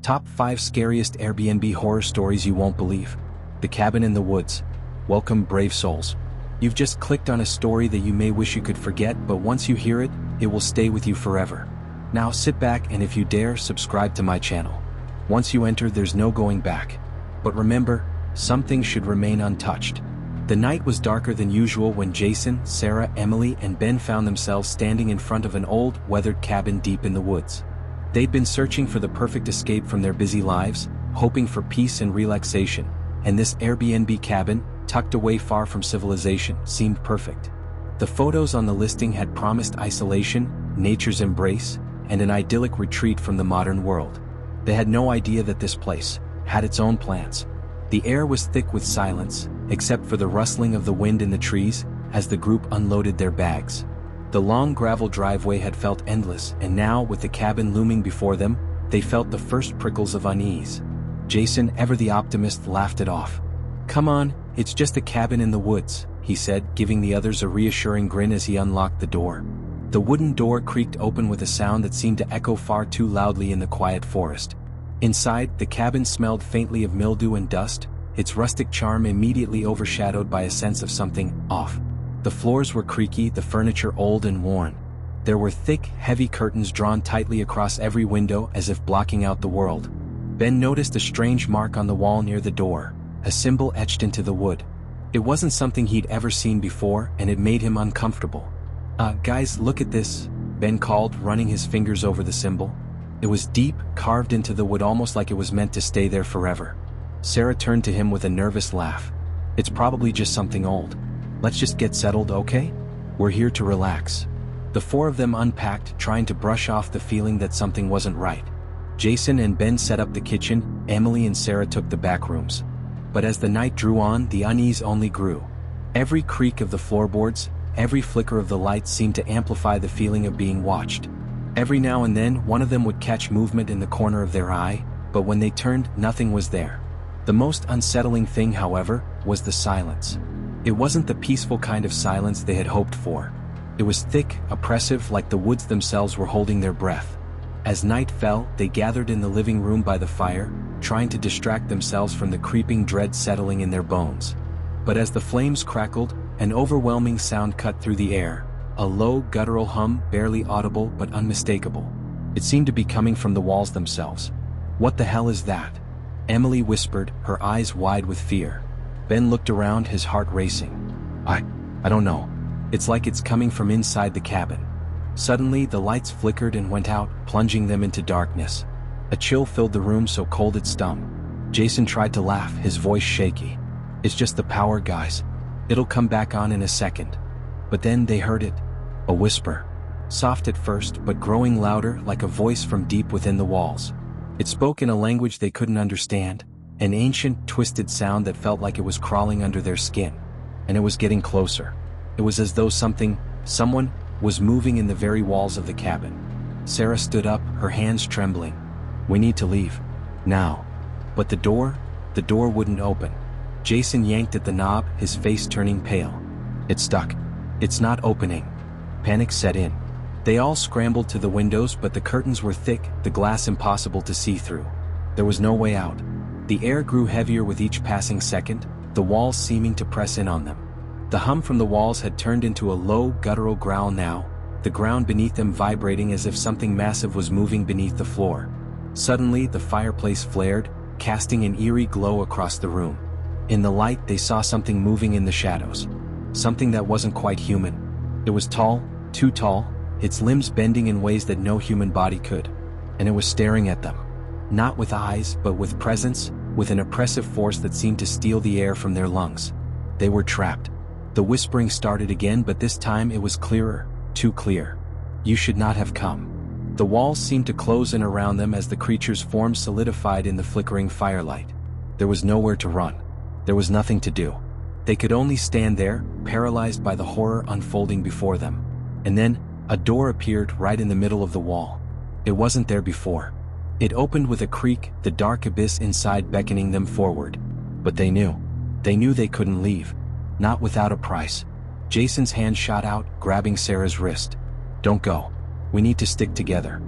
Top 5 Scariest Airbnb Horror Stories You Won't Believe. The Cabin in the Woods. Welcome, brave souls. You've just clicked on a story that you may wish you could forget, but once you hear it, it will stay with you forever. Now sit back and, if you dare, subscribe to my channel. Once you enter, there's no going back. But remember, some things should remain untouched. The night was darker than usual when Jason, Sarah, Emily, and Ben found themselves standing in front of an old, weathered cabin deep in the woods. They'd been searching for the perfect escape from their busy lives, hoping for peace and relaxation, and this Airbnb cabin, tucked away far from civilization, seemed perfect. The photos on the listing had promised isolation, nature's embrace, and an idyllic retreat from the modern world. They had no idea that this place had its own plans. The air was thick with silence, except for the rustling of the wind in the trees as the group unloaded their bags. The long gravel driveway had felt endless, and now, with the cabin looming before them, they felt the first prickles of unease. Jason, ever the optimist, laughed it off. "Come on, it's just a cabin in the woods," he said, giving the others a reassuring grin as he unlocked the door. The wooden door creaked open with a sound that seemed to echo far too loudly in the quiet forest. Inside, the cabin smelled faintly of mildew and dust, its rustic charm immediately overshadowed by a sense of something off. The floors were creaky, the furniture old and worn. There were thick, heavy curtains drawn tightly across every window as if blocking out the world. Ben noticed a strange mark on the wall near the door, a symbol etched into the wood. It wasn't something he'd ever seen before, and it made him uncomfortable. Guys, look at this," Ben called, running his fingers over the symbol. It was deep, carved into the wood almost like it was meant to stay there forever. Sarah turned to him with a nervous laugh. "It's probably just something old. Let's just get settled, okay? We're here to relax." The four of them unpacked, trying to brush off the feeling that something wasn't right. Jason and Ben set up the kitchen, Emily and Sarah took the back rooms. But as the night drew on, the unease only grew. Every creak of the floorboards, every flicker of the lights seemed to amplify the feeling of being watched. Every now and then, one of them would catch movement in the corner of their eye, but when they turned, nothing was there. The most unsettling thing, however, was the silence. It wasn't the peaceful kind of silence they had hoped for. It was thick, oppressive, like the woods themselves were holding their breath. As night fell, they gathered in the living room by the fire, trying to distract themselves from the creeping dread settling in their bones. But as the flames crackled, an overwhelming sound cut through the air, a low, guttural hum, barely audible but unmistakable. It seemed to be coming from the walls themselves. "What the hell is that?" Emily whispered, her eyes wide with fear. Ben looked around, his heart racing. I don't know. It's like it's coming from inside the cabin." Suddenly, the lights flickered and went out, plunging them into darkness. A chill filled the room so cold it stung. Jason tried to laugh, his voice shaky. "It's just the power, guys. It'll come back on in a second." But then they heard it. A whisper. Soft at first, but growing louder, like a voice from deep within the walls. It spoke in a language they couldn't understand, an ancient, twisted sound that felt like it was crawling under their skin. And it was getting closer. It was as though someone, was moving in the very walls of the cabin. Sarah stood up, her hands trembling. "We need to leave. Now." But the door wouldn't open. Jason yanked at the knob, his face turning pale. "It's stuck. It's not opening." Panic set in. They all scrambled to the windows, but the curtains were thick, the glass impossible to see through. There was no way out. The air grew heavier with each passing second, the walls seeming to press in on them. The hum from the walls had turned into a low, guttural growl now, the ground beneath them vibrating as if something massive was moving beneath the floor. Suddenly, the fireplace flared, casting an eerie glow across the room. In the light, they saw something moving in the shadows. Something that wasn't quite human. It was tall, too tall, its limbs bending in ways that no human body could. And it was staring at them. Not with eyes, but with presence, with an oppressive force that seemed to steal the air from their lungs. They were trapped. The whispering started again, but this time it was clearer, too clear. "You should not have come." The walls seemed to close in around them as the creature's form solidified in the flickering firelight. There was nowhere to run. There was nothing to do. They could only stand there, paralyzed by the horror unfolding before them. And then, a door appeared right in the middle of the wall. It wasn't there before. It opened with a creak, the dark abyss inside beckoning them forward. But they knew. They knew they couldn't leave. Not without a price. Jason's hand shot out, grabbing Sarah's wrist. "Don't go. We need to stick together.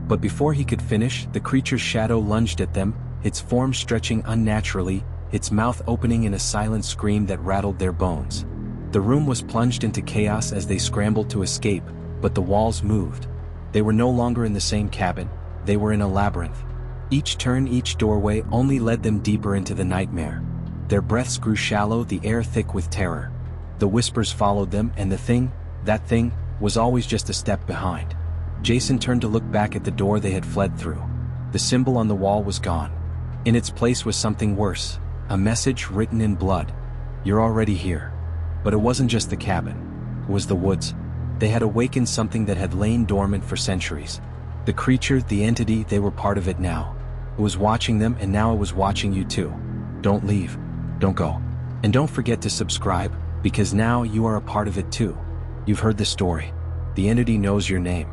But before he could finish, the creature's shadow lunged at them, its form stretching unnaturally, its mouth opening in a silent scream that rattled their bones. The room was plunged into chaos as they scrambled to escape, but the walls moved. They were no longer in the same cabin, they were in a labyrinth. Each turn, each doorway only led them deeper into the nightmare. Their breaths grew shallow, the air thick with terror. The whispers followed them, and that thing, was always just a step behind. Jason turned to look back at the door they had fled through. The symbol on the wall was gone. In its place was something worse, a message written in blood. "You're already here." But it wasn't just the cabin. It was the woods. They had awakened something that had lain dormant for centuries. The creature, the entity, they were part of it now. It was watching them, and now it was watching you too. Don't leave. Don't go. And don't forget to subscribe, because now you are a part of it too. You've heard the story. The entity knows your name.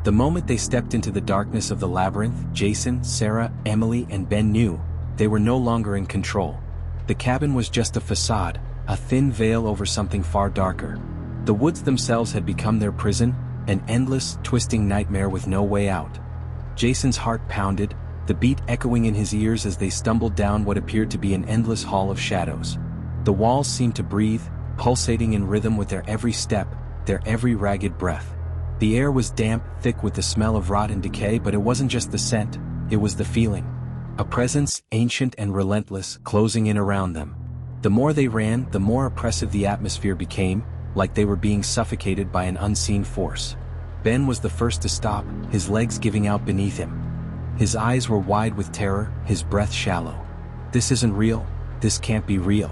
The moment they stepped into the darkness of the labyrinth, Jason, Sarah, Emily, and Ben knew they were no longer in control. The cabin was just a facade, a thin veil over something far darker. The woods themselves had become their prison, an endless, twisting nightmare with no way out. Jason's heart pounded, the beat echoing in his ears as they stumbled down what appeared to be an endless hall of shadows. The walls seemed to breathe, pulsating in rhythm with their every step, their every ragged breath. The air was damp, thick with the smell of rot and decay, but it wasn't just the scent, it was the feeling. A presence, ancient and relentless, closing in around them. The more they ran, the more oppressive the atmosphere became, like they were being suffocated by an unseen force. Ben was the first to stop, his legs giving out beneath him. His eyes were wide with terror, his breath shallow. This isn't real, this can't be real.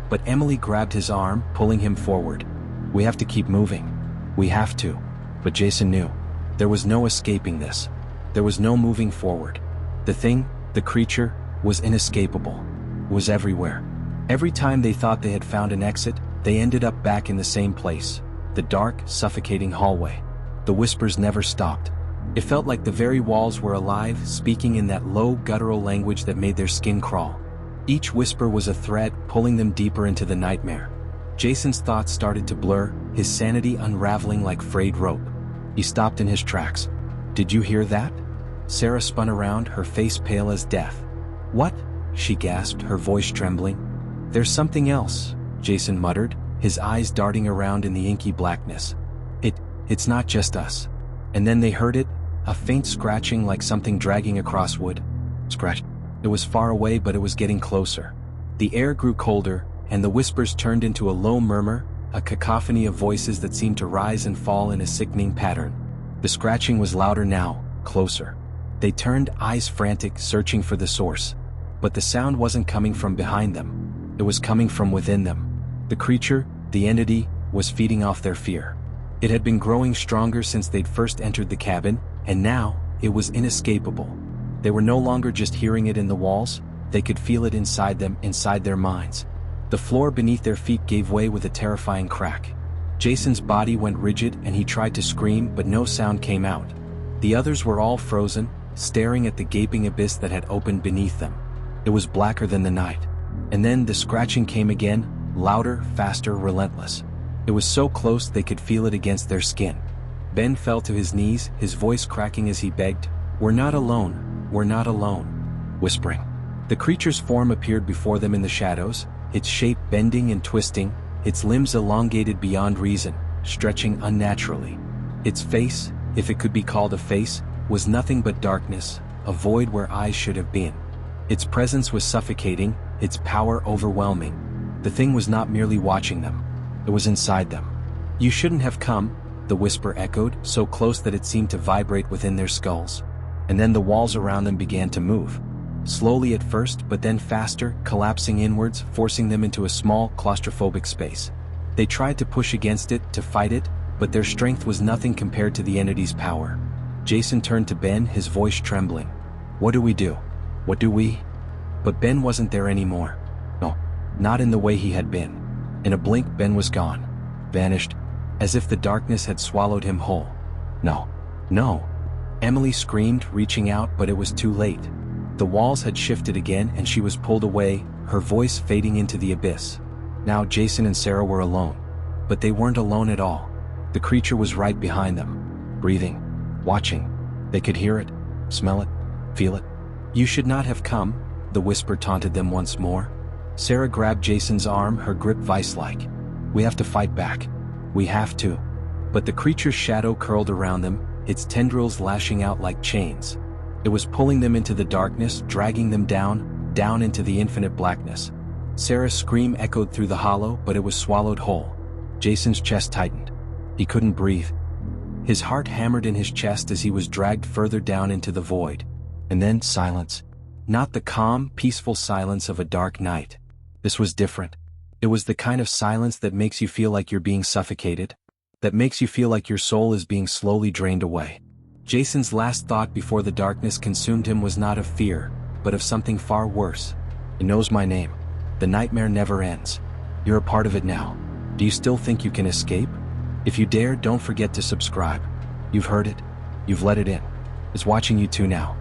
But Emily grabbed his arm, pulling him forward. We have to keep moving. We have to. But Jason knew. There was no escaping this. There was no moving forward. The thing, the creature, was inescapable. It was everywhere. Every time they thought they had found an exit, they ended up back in the same place. The dark, suffocating hallway. The whispers never stopped. It felt like the very walls were alive, speaking in that low, guttural language that made their skin crawl. Each whisper was a thread, pulling them deeper into the nightmare. Jason's thoughts started to blur, his sanity unraveling like frayed rope. He stopped in his tracks. Did you hear that? Sarah spun around, her face pale as death. What? She gasped, her voice trembling. There's something else, Jason muttered, his eyes darting around in the inky blackness. It's not just us. And then they heard it, a faint scratching like something dragging across wood. Scratch. It was far away, but it was getting closer. The air grew colder, and the whispers turned into a low murmur, a cacophony of voices that seemed to rise and fall in a sickening pattern. The scratching was louder now, closer. They turned, eyes frantic, searching for the source. But the sound wasn't coming from behind them. It was coming from within them. The creature, the entity, was feeding off their fear. It had been growing stronger since they'd first entered the cabin, and now, it was inescapable. They were no longer just hearing it in the walls, they could feel it inside them, inside their minds. The floor beneath their feet gave way with a terrifying crack. Jason's body went rigid and he tried to scream, but no sound came out. The others were all frozen, staring at the gaping abyss that had opened beneath them. It was blacker than the night. And then the scratching came again, louder, faster, relentless. It was so close they could feel it against their skin. Ben fell to his knees, his voice cracking as he begged, "We're not alone, we're not alone," whispering. The creature's form appeared before them in the shadows, its shape bending and twisting, its limbs elongated beyond reason, stretching unnaturally. Its face, if it could be called a face, was nothing but darkness, a void where eyes should have been. Its presence was suffocating, its power overwhelming. The thing was not merely watching them. It was inside them. "You shouldn't have come," the whisper echoed, so close that it seemed to vibrate within their skulls. And then the walls around them began to move. Slowly at first, but then faster, collapsing inwards, forcing them into a small, claustrophobic space. They tried to push against it, to fight it, but their strength was nothing compared to the entity's power. Jason turned to Ben, his voice trembling. "What do we do? What do we?" But Ben wasn't there anymore. No, not in the way he had been. In a blink, Ben was gone. Vanished, as if the darkness had swallowed him whole. "No, no!" Emily screamed, reaching out, but it was too late. The walls had shifted again and she was pulled away, her voice fading into the abyss. Now Jason and Sarah were alone. But they weren't alone at all. The creature was right behind them, breathing, watching. They could hear it, smell it, feel it. You should not have come, the whisper taunted them once more. Sarah grabbed Jason's arm, her grip vice-like. We have to fight back. We have to. But the creature's shadow curled around them, its tendrils lashing out like chains. It was pulling them into the darkness, dragging them down into the infinite blackness. Sarah's scream echoed through the hollow, but it was swallowed whole. Jason's chest tightened. He couldn't breathe. His heart hammered in his chest as he was dragged further down into the void. And then silence. Not the calm, peaceful silence of a dark night. This was different. It was the kind of silence that makes you feel like you're being suffocated, that makes you feel like your soul is being slowly drained away. Jason's last thought before the darkness consumed him was not of fear, but of something far worse. It knows my name. The nightmare never ends. You're a part of it now. Do you still think you can escape? If you dare, don't forget to subscribe. You've heard it. You've let it in. It's watching you too now.